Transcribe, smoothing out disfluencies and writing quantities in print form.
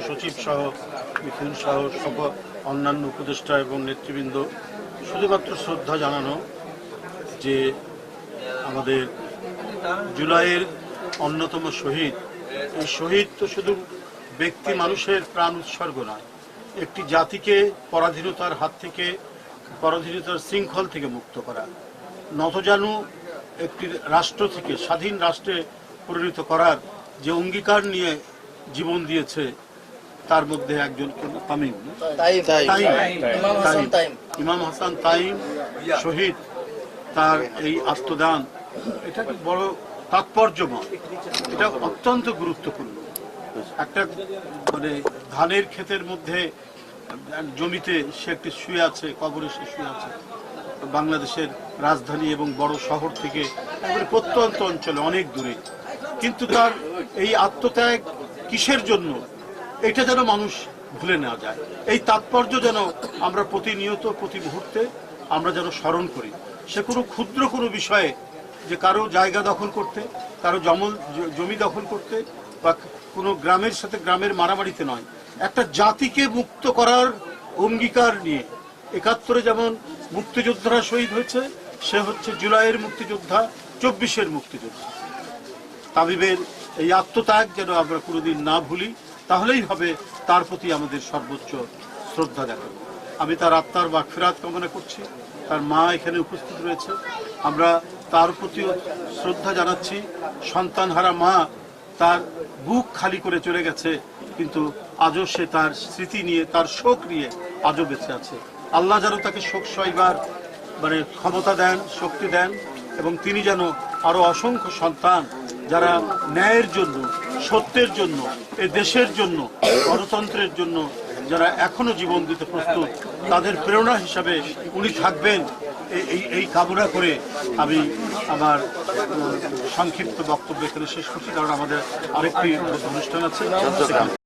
সচিব সহ মিথুন সহ সব অন্যান্য উপদেষ্টা এবং নেতৃবৃন্দ, শুধুমাত্র শ্রদ্ধা জানানো যে আমাদের জুলাইয়ের অন্যতম শহীদ, এই শহীদ তো শুধু ব্যক্তি মানুষের প্রাণ উৎসর্গ নয়, একটি জাতিকে পরাধীনতার হাত থেকে, পরাধীনতার শৃঙ্খল থেকে মুক্ত করা, নতজানু একটি রাষ্ট্র থেকে স্বাধীন রাষ্ট্রে পরিণত করার যে অঙ্গীকার নিয়ে জীবন দিয়েছে, তার মধ্যে একজন ইমাম হাসান তাইম শহীদ। তার এই আত্মদান এটা বড় তাৎপর্যময়, এটা অত্যন্ত গুরুত্বপূর্ণ। একটা মানে ধানের ক্ষেতের মধ্যে জমিতে সে একটি শুয়ে আছে, কবরে সে শুয়ে আছে, বাংলাদেশের রাজধানী এবং বড় শহর থেকে একবারে প্রত্যন্ত অঞ্চলে অনেক দূরে, কিন্তু তার এই আত্মত্যাগ কিসের জন্য, এটা যেন মানুষ ভুলে নেওয়া যায়। এই তাৎপর্য যেন আমরা প্রতিনিয়ত প্রতি মুহূর্তে আমরা যেন স্মরণ করি। সে কোনো ক্ষুদ্র কোনো বিষয়ে, যে কারো জায়গা দখল করতে, কারো জমি দখল করতে, বা কোনো গ্রামের সাথে গ্রামের মারামারিতে নয়, একটা জাতিকে মুক্ত করার অঙ্গীকার নিয়ে ৭১-এ যেমন মুক্তিযোদ্ধারা শহীদ হয়েছে, সে হচ্ছে জুলাইয়ের মুক্তিযোদ্ধা, ২৪-এর মুক্তিযোদ্ধা। তাবিবের এই আত্মত্যাগ যেন আমরা কোনোদিন না ভুলি, তাহলেই হবে তার প্রতি আমাদের সর্বোচ্চ শ্রদ্ধা দেখানো। আমি তার আত্মার মাগফিরাত কামনা করছি। তার মা এখানে উপস্থিত রয়েছে, আমরা তার প্রতিও শ্রদ্ধা জানাচ্ছি। সন্তানহারা মা, তার বুক খালি করে চলে গেছে, কিন্তু আজও সে তার স্মৃতি নিয়ে, তার শোক নিয়ে আজও বেঁচে আছে। আল্লাহ যেন তাকে শোক সইবার ক্ষমতা দেন, শক্তি দেন, এবং তিনি যেন আরো অসংখ্য সন্তান যারা ন্যায়ের জন্য, সত্যের জন্য, এই দেশের জন্য, গণতন্ত্রের জন্য যারা এখনো জীবন দিতে প্রস্তুত, তাদের প্রেরণা হিসাবে উনি থাকবেন, এই কামনা করে আমি আমার সংক্ষিপ্ত বক্তব্য এখানে শেষ করছি, কারণ আমাদের আরেকটি অনুষ্ঠান আছে।